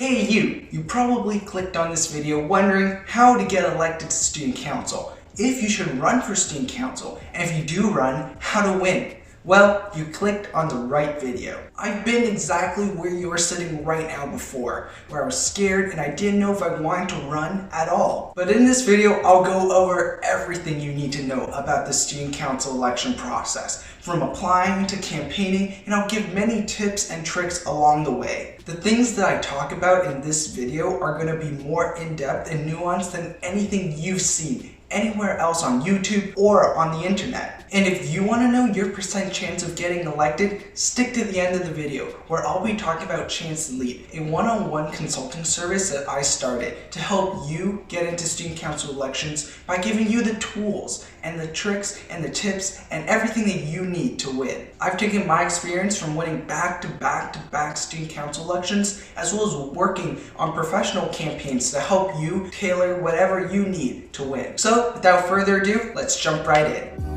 Hey you probably clicked on this video wondering how to get elected to student council, if you should run for student council, and if you do run, how to win. Well, you clicked on the right video. I've been exactly where you are sitting right now before, where I was scared and I didn't know if I wanted to run at all. But in this video, I'll go over everything you need to know about the student council election process, from applying to campaigning, and I'll give many tips and tricks along the way. The things that I talk about in this video are going to be more in-depth and nuanced than anything you've seen anywhere else on YouTube or on the internet. And if you want to know your percent chance of getting elected, stick to the end of the video, where I'll be talking about Chance to Lead, a one-on-one consulting service that I started to help you get into student council elections by giving you the tools and the tricks and the tips and everything that you need to win. I've taken my experience from winning back-to-back student council elections, as well as working on professional campaigns to help you tailor whatever you need to win. So without further ado, let's jump right in.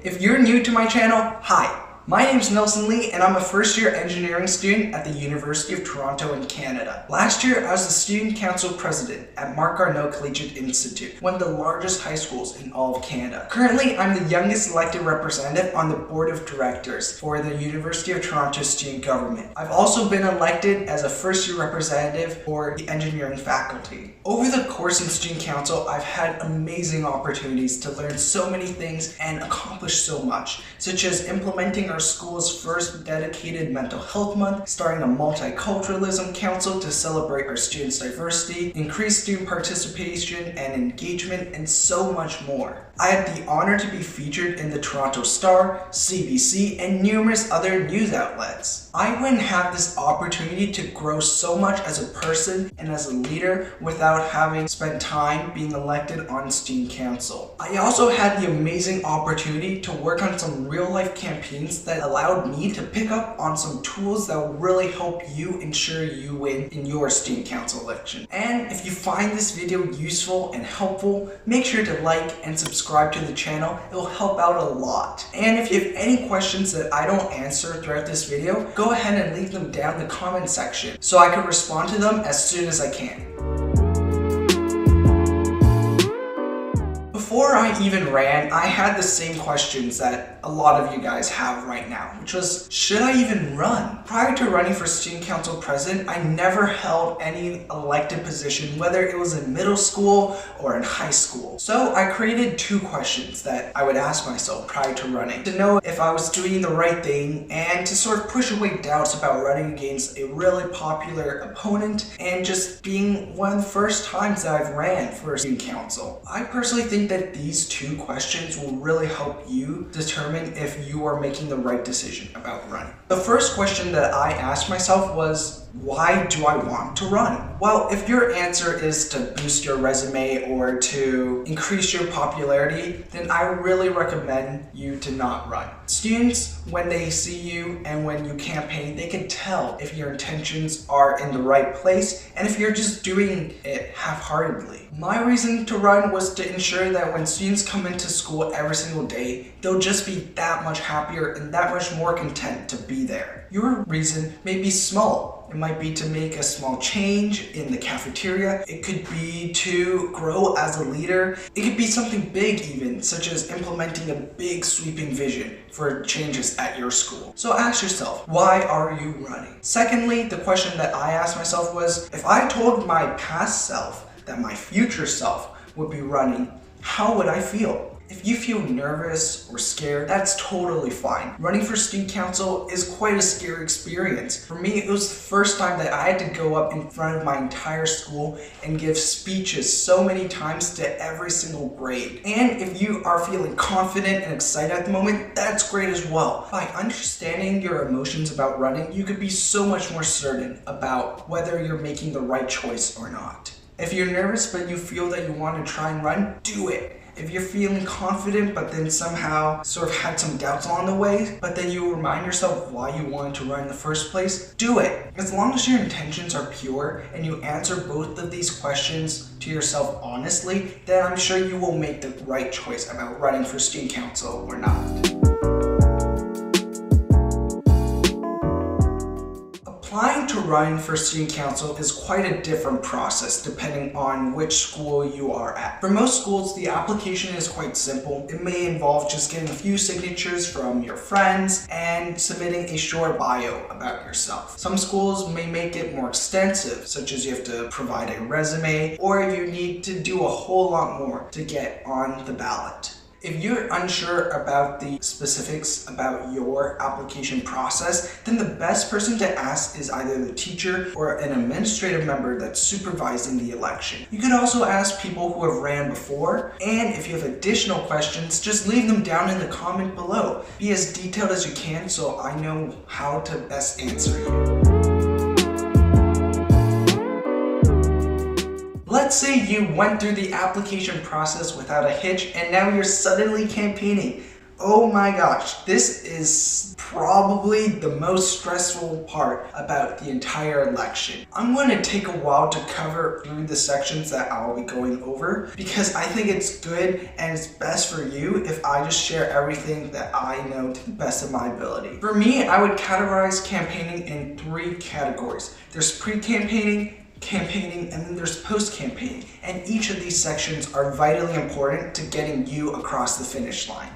If you're new to my channel, hi. My name is Nelson Lee, and I'm a first-year engineering student at the University of Toronto in Canada. Last year, I was the student council president at Marc Garneau Collegiate Institute, one of the largest high schools in all of Canada. Currently, I'm the youngest elected representative on the board of directors for the University of Toronto student government. I've also been elected as a first-year representative for the engineering faculty. Over the course in student council, I've had amazing opportunities to learn so many things and accomplish so much, such as implementing our school's first dedicated mental health month, starting a multiculturalism council to celebrate our students' diversity, increase student participation and engagement, and so much more. I had the honor to be featured in the Toronto Star, CBC, and numerous other news outlets. I wouldn't have this opportunity to grow so much as a person and as a leader without having spent time being elected on student council. I also had the amazing opportunity to work on some real-life campaigns that allowed me to pick up on some tools that will really help you ensure you win in your student council election. And if you find this video useful and helpful, make sure to like and subscribe to the channel. It will help out a lot. And if you have any questions that I don't answer throughout this video, go ahead and leave them down in the comment section so I can respond to them as soon as I can. Before I even ran, I had the same questions that a lot of you guys have right now, which was, should I even run? Prior to running for student council president, I never held any elected position, whether it was in middle school or in high school. So I created two questions that I would ask myself prior to running, to know if I was doing the right thing and to sort of push away doubts about running against a really popular opponent and just being one of the first times that I've ran for student council. I personally think that these two questions will really help you determine if you are making the right decision about running. The first question that I asked myself was, why do I want to run? Well, if your answer is to boost your resume or to increase your popularity, then I really recommend you to not run. Students, when they see you and when you campaign, they can tell if your intentions are in the right place and if you're just doing it half-heartedly. My reason to run was to ensure that when students come into school every single day, they'll just be that much happier and that much more content to be there. Your reason may be small. It might be to make a small change in the cafeteria. It could be to grow as a leader. It could be something big even, such as implementing a big sweeping vision for changes at your school. So ask yourself, why are you running? Secondly, the question that I asked myself was, if I told my past self that my future self would be running, how would I feel? If you feel nervous or scared, that's totally fine. Running for student council is quite a scary experience. For me, it was the first time that I had to go up in front of my entire school and give speeches so many times to every single grade. And if you are feeling confident and excited at the moment, that's great as well. By understanding your emotions about running, you could be so much more certain about whether you're making the right choice or not. If you're nervous but you feel that you want to try and run, do it. If you're feeling confident but then somehow sort of had some doubts along the way, but then you remind yourself why you wanted to run in the first place, do it. As long as your intentions are pure and you answer both of these questions to yourself honestly, then I'm sure you will make the right choice about running for student council or not. run for student council is quite a different process depending on which school you are at. For most schools, the application is quite simple. It may involve just getting a few signatures from your friends and submitting a short bio about yourself. Some schools may make it more extensive, such as you have to provide a resume, or you need to do a whole lot more to get on the ballot. If you're unsure about the specifics about your application process, then the best person to ask is either the teacher or an administrative member that's supervising the election. You could also ask people who have ran before, and if you have additional questions, just leave them down in the comment below. Be as detailed as you can so I know how to best answer you. Let's say you went through the application process without a hitch and now you're suddenly campaigning. Oh my gosh, this is probably the most stressful part about the entire election. I'm going to take a while to cover through the sections that I'll be going over because I think it's good and it's best for you if I just share everything that I know to the best of my ability. For me, I would categorize campaigning in 3 categories. There's pre-campaigning, campaigning, and then there's post-campaigning, and each of these sections are vitally important to getting you across the finish line.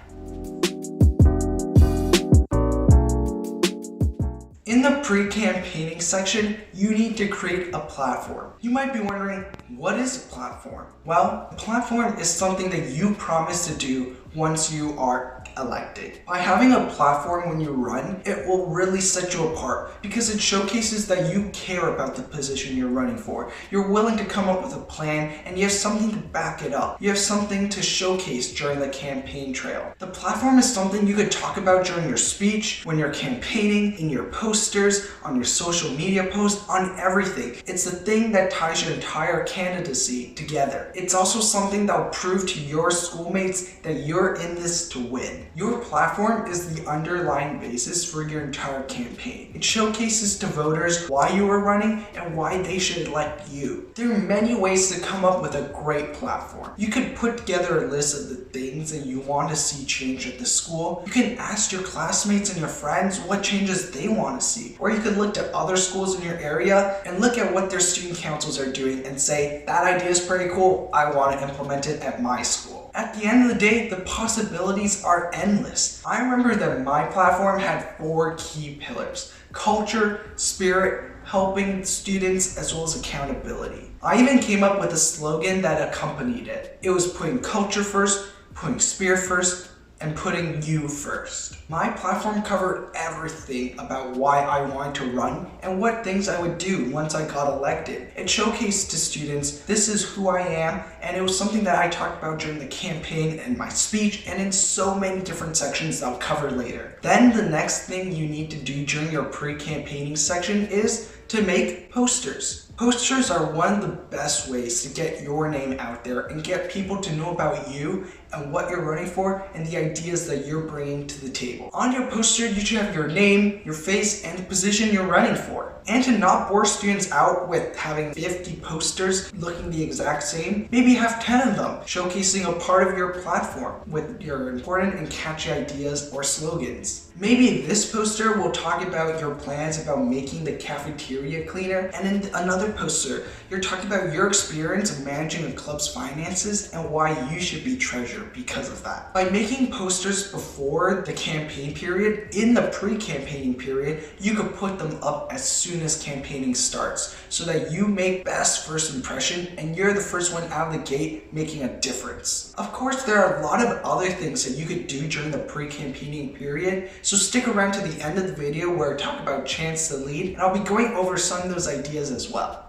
In the pre-campaigning section, you need to create a platform. You might be wondering, what is a platform? Well, a platform is something that you promise to do once you are elected. By having a platform when you run, it will really set you apart because it showcases that you care about the position you're running for. You're willing to come up with a plan and you have something to back it up. You have something to showcase during the campaign trail. The platform is something you could talk about during your speech, when you're campaigning, in your posters, on your social media posts, on everything. It's the thing that ties your entire candidacy together. It's also something that will prove to your schoolmates that you're in this to win. Your platform is the underlying basis for your entire campaign. It showcases to voters why you are running and why they should elect you. There are many ways to come up with a great platform. You could put together a list of the things that you want to see change at the school. You can ask your classmates and your friends what changes they want to see. Or you could look to other schools in your area and look at what their student councils are doing and say, that idea is pretty cool, I want to implement it at my school. At the end of the day, the possibilities are endless. I remember that my platform had 4 key pillars: culture, spirit, helping students, as well as accountability. I even came up with a slogan that accompanied it. It was putting culture first, putting spirit first, and putting you first. My platform covered everything about why I wanted to run and what things I would do once I got elected. It showcased to students, this is who I am, and it was something that I talked about during the campaign and my speech and in so many different sections that I'll cover later. Then the next thing you need to do during your pre-campaigning section is to make posters. Posters are one of the best ways to get your name out there and get people to know about you and what you're running for and the ideas that you're bringing to the table. On your poster, you should have your name, your face, and the position you're running for. And to not bore students out with having 50 posters looking the exact same, maybe have 10 of them showcasing a part of your platform with your important and catchy ideas or slogans. Maybe this poster will talk about your plans about making the cafeteria cleaner, and in another poster, you're talking about your experience of managing a club's finances and why you should be treasurer because of that. By making posters before the campaign period, in the pre-campaigning period, you could put them up as soon as campaigning starts so that you make best first impression and you're the first one out of the gate making a difference. Of course, there are a lot of other things that you could do during the pre-campaigning period, so stick around to the end of the video where I talk about Chance to Lead, and I'll be going over some of those ideas as well.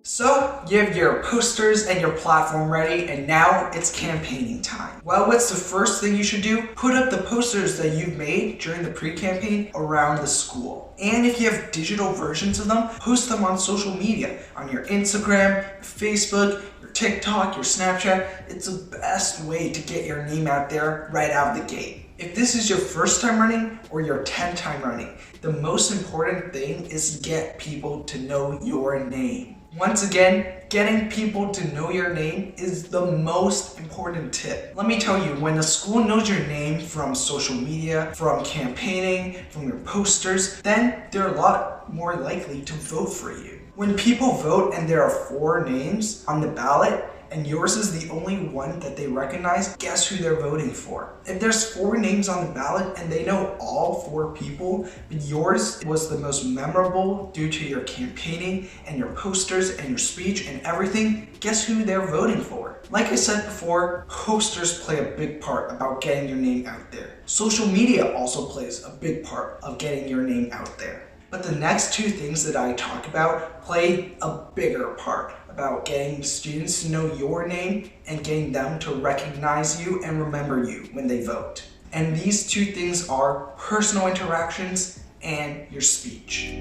So you have your posters and your platform ready, and now it's campaigning time. Well, what's the first thing you should do? Put up the posters that you've made during the pre-campaign around the school. And if you have digital versions of them, post them on social media, on your Instagram, Facebook, your TikTok, your Snapchat. It's the best way to get your name out there right out of the gate. If this is your first time running or your 10th time running, the most important thing is to get people to know your name. Once again, getting people to know your name is the most important tip. Let me tell you, when the school knows your name from social media, from campaigning, from your posters, then they're a lot more likely to vote for you. When people vote and there are 4 names on the ballot, and yours is the only one that they recognize, guess who they're voting for? If there's 4 names on the ballot and they know all 4 people, but yours was the most memorable due to your campaigning and your posters and your speech and everything, guess who they're voting for? Like I said before, posters play a big part about getting your name out there. Social media also plays a big part of getting your name out there. But the next 2 things that I talk about play a bigger part about getting students to know your name and getting them to recognize you and remember you when they vote. And these 2 things are personal interactions and your speech.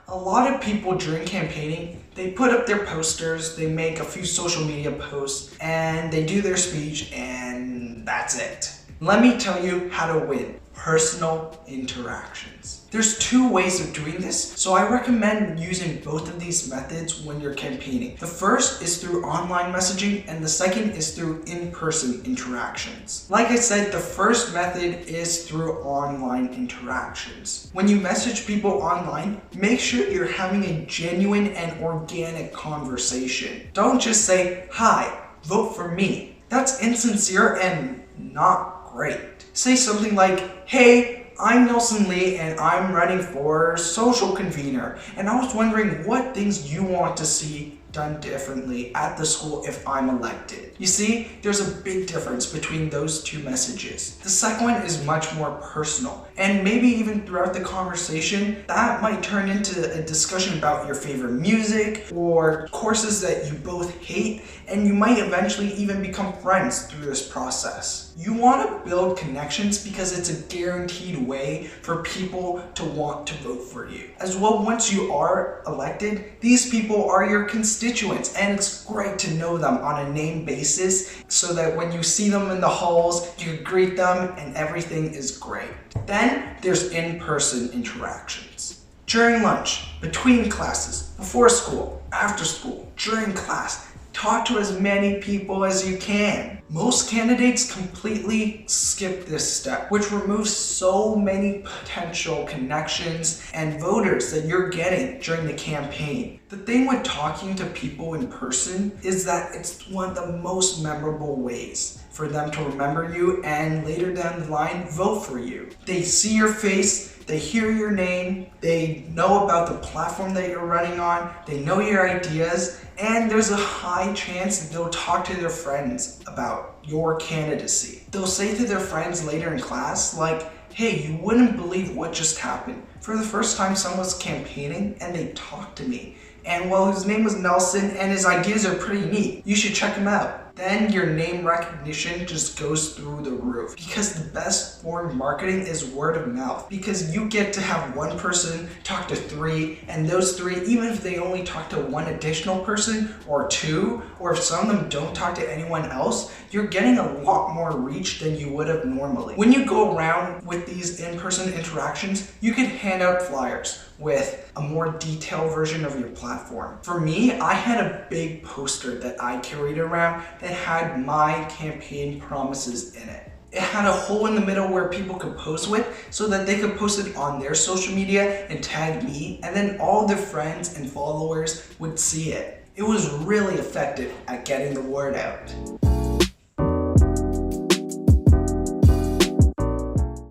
A lot of people during campaigning, they put up their posters, they make a few social media posts, and they do their speech, and that's it. Let me tell you how to win personal interactions. There's 2 ways of doing this, so I recommend using both of these methods when you're campaigning. The first is through online messaging, and the second is through in-person interactions. Like I said, the first method is through online interactions. When you message people online, make sure you're having a genuine and organic conversation. Don't just say, "Hi, vote for me." That's insincere and not great. Say something like, "Hey, I'm Nelson Lee and I'm running for social convener, and I was wondering what things you want to see done differently at the school if I'm elected." You see, there's a big difference between those 2 messages. The second one is much more personal, and maybe even throughout the conversation, that might turn into a discussion about your favorite music or courses that you both hate, and you might eventually even become friends through this process. You want to build connections because it's a guaranteed way for people to want to vote for you. As well, once you are elected, these people are your constituents, and it's great to know them on a name basis so that when you see them in the halls, you greet them and everything is great. Then there's in-person interactions. During lunch, between classes, before school, after school, during class, talk to as many people as you can. Most candidates completely skip this step, which removes so many potential connections and voters that you're getting during the campaign. The thing with talking to people in person is that it's one of the most memorable ways for them to remember you and later down the line vote for you. They see your face, they hear your name, they know about the platform that you're running on, they know your ideas, and there's a high chance that they'll talk to their friends about your candidacy. They'll say to their friends later in class, like, "Hey, you wouldn't believe what just happened. For the first time, someone was campaigning and they talked to me. And well, his name was Nelson and his ideas are pretty neat. You should check him out." Then your name recognition just goes through the roof, because the best form of marketing is word of mouth, because you get to have one person talk to 3, and those 3, even if they only talk to 1 additional person or 2, or if some of them don't talk to anyone else, you're getting a lot more reach than you would have normally. When you go around with these in-person interactions, you can hand out flyers with a more detailed version of your platform. For me, I had a big poster that I carried around that had my campaign promises in it. It had a hole in the middle where people could post with so that they could post it on their social media and tag me, and then all their friends and followers would see it. It was really effective at getting the word out.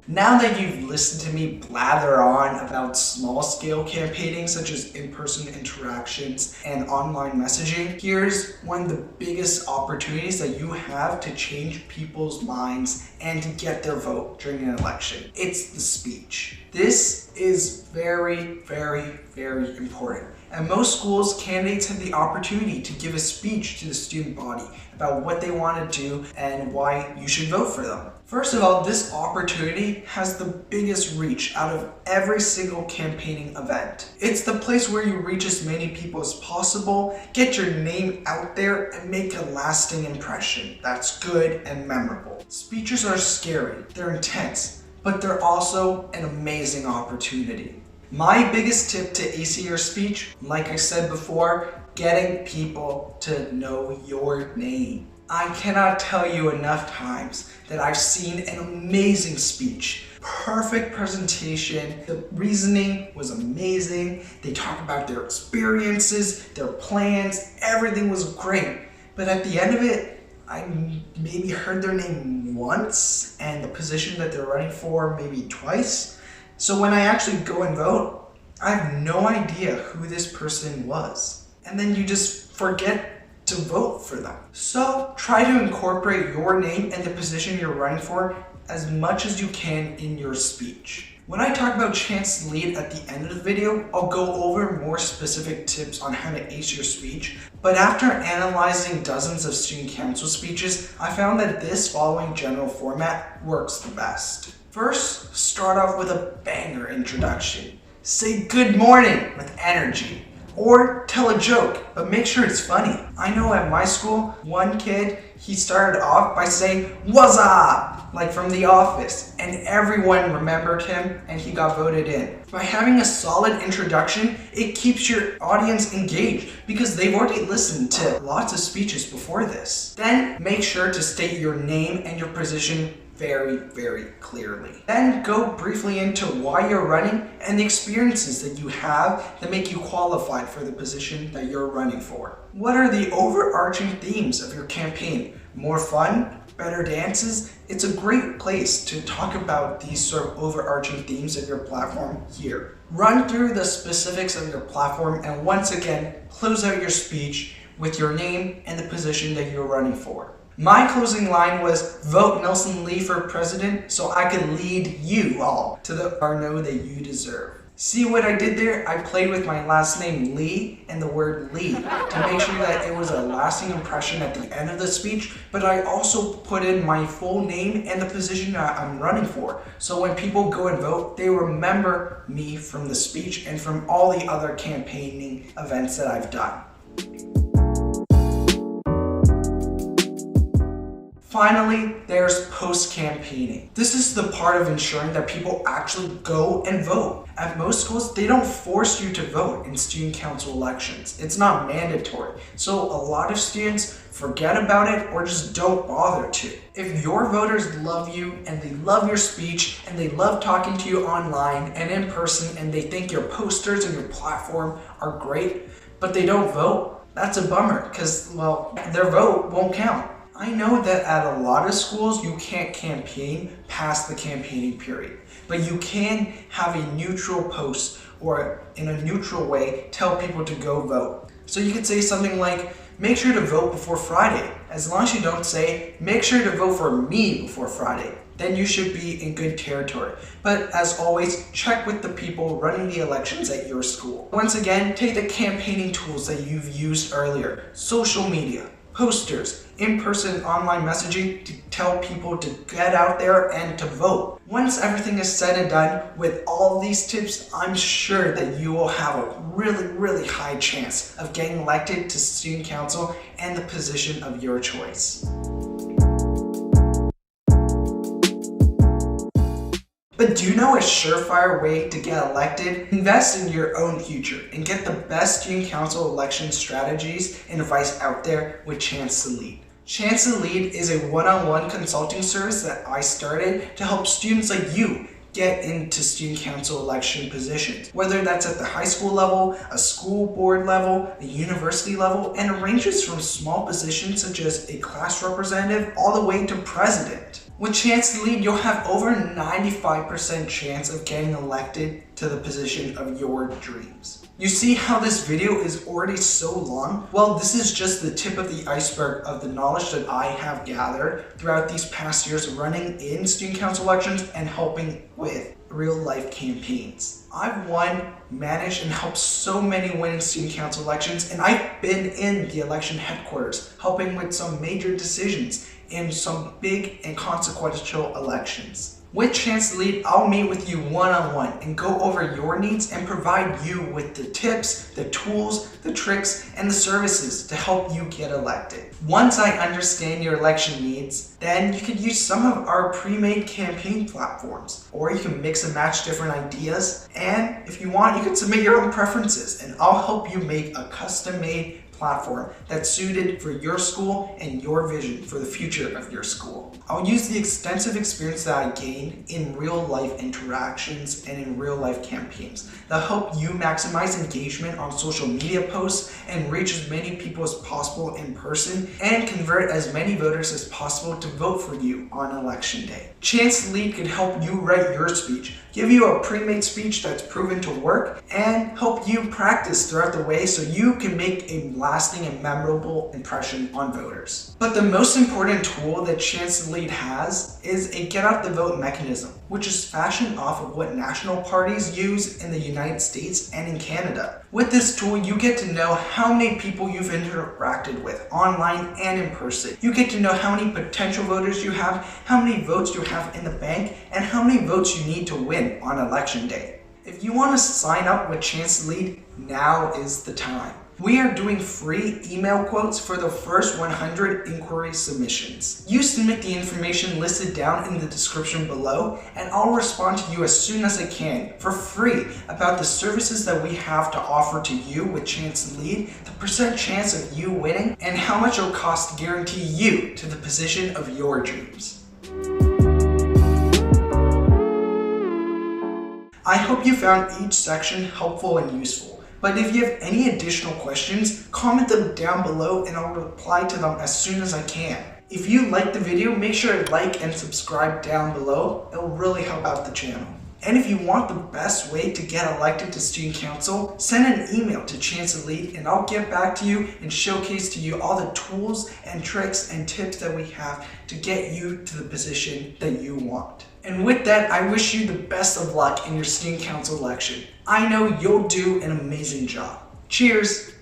Now that you've listened to me blather on about small-scale campaigning such as in-person interactions and online messaging, here's one of the biggest opportunities that you have to change people's minds and to get their vote during an election. It's the speech. This is very, very, very important. At most schools, candidates have the opportunity to give a speech to the student body about what they want to do and why you should vote for them. First of all, this opportunity has the biggest reach out of every single campaigning event. It's the place where you reach as many people as possible, get your name out there, and make a lasting impression that's good and memorable. Speeches are scary, they're intense, but they're also an amazing opportunity. My biggest tip to ace your speech, like I said before, getting people to know your name. I cannot tell you enough times that I've seen an amazing speech, perfect presentation, the reasoning was amazing, they talk about their experiences, their plans, everything was great. But at the end of it, I maybe heard their name once and the position that they're running for maybe twice. So when I actually go and vote, I have no idea who this person was. And then you just forget to vote for them. So try to incorporate your name and the position you're running for as much as you can in your speech. When I talk about chance to lead at the end of the video, I'll go over more specific tips on how to ace your speech, but after analyzing dozens of student council speeches, I found that this following general format works the best. First, start off with a banger introduction. Say good morning with energy. Or tell a joke, but make sure it's funny. I know at my school, one kid, he started off by saying, "What's up?" like from The Office, and everyone remembered him and he got voted in. By having a solid introduction, it keeps your audience engaged because they've already listened to lots of speeches before this. Then make sure to state your name and your position very, very clearly. Then go briefly into why you're running and the experiences that you have that make you qualified for the position that you're running for. What are the overarching themes of your campaign? More fun? Better dances? It's a great place to talk about these sort of overarching themes of your platform here. Run through the specifics of your platform and once again, close out your speech with your name and the position that you're running for. My closing line was, vote Nelson Lee for president so I can lead you all to the Arno that you deserve. See what I did there? I played with my last name Lee and the word lead to make sure that it was a lasting impression at the end of the speech, but I also put in my full name and the position that I'm running for. So when people go and vote, they remember me from the speech and from all the other campaigning events that I've done. Finally, there's post-campaigning. This is the part of ensuring that people actually go and vote. At most schools, they don't force you to vote in student council elections. It's not mandatory. So a lot of students forget about it or just don't bother to. If your voters love you and they love your speech and they love talking to you online and in person and they think your posters and your platform are great, but they don't vote, that's a bummer because, well, their vote won't count. I know that at a lot of schools you can't campaign past the campaigning period, but you can have a neutral post or in a neutral way tell people to go vote. So you could say something like, make sure to vote before Friday. As long as you don't say, make sure to vote for me before Friday, then you should be in good territory. But as always, check with the people running the elections at your school. Once again, take the campaigning tools that you've used earlier, social media, posters, in-person online messaging to tell people to get out there and to vote. Once everything is said and done with all these tips, I'm sure that you will have a really, really high chance of getting elected to student council and the position of your choice. But do you know a surefire way to get elected? Invest in your own future and get the best student council election strategies and advice out there with Chance to Lead. Chance to Lead is a one-on-one consulting service that I started to help students like you get into student council election positions, whether that's at the high school level, a school board level, a university level, and it ranges from small positions such as a class representative all the way to president. With Chance to Lead, you'll have over 95% chance of getting elected to the position of your dreams. You see how this video is already so long? Well, this is just the tip of the iceberg of the knowledge that I have gathered throughout these past years running in student council elections and helping with real-life campaigns. I've won, managed, and helped so many win student council elections, and I've been in the election headquarters helping with some major decisions in some big and consequential elections. With Chance to Lead, I'll meet with you one-on-one and go over your needs and provide you with the tips, the tools, the tricks, and the services to help you get elected. Once I understand your election needs, then you can use some of our pre-made campaign platforms, or you can mix and match different ideas, and if you want, you can submit your own preferences, and I'll help you make a custom-made platform that's suited for your school and your vision for the future of your school. I'll use the extensive experience that I gained in real life interactions and in real life campaigns that help you maximize engagement on social media posts and reach as many people as possible in person and convert as many voters as possible to vote for you on election day. Chance to Lead can help you write your speech, give you a pre-made speech that's proven to work, and help you practice throughout the way so you can make a lasting and memorable impression on voters. But the most important tool that Chance to Lead has is a get out the vote mechanism, which is fashioned off of what national parties use in the United States and in Canada. With this tool, you get to know how many people you've interacted with online and in person. You get to know how many potential voters you have, how many votes you have in the bank, and how many votes you need to win on election day. If you want to sign up with Chance to Lead, now is the time. We are doing free email quotes for the first 100 inquiry submissions. You submit the information listed down in the description below, and I'll respond to you as soon as I can for free about the services that we have to offer to you with Chance to Lead, the percent chance of you winning, and how much it'll cost to guarantee you to the position of your dreams. I hope you found each section helpful and useful. But if you have any additional questions, comment them down below and I'll reply to them as soon as I can. If you liked the video, make sure to like and subscribe down below. It will really help out the channel. And if you want the best way to get elected to student council, send an email to Chance to Lead and I'll get back to you and showcase to you all the tools and tricks and tips that we have to get you to the position that you want. And with that, I wish you the best of luck in your student council election. I know you'll do an amazing job. Cheers!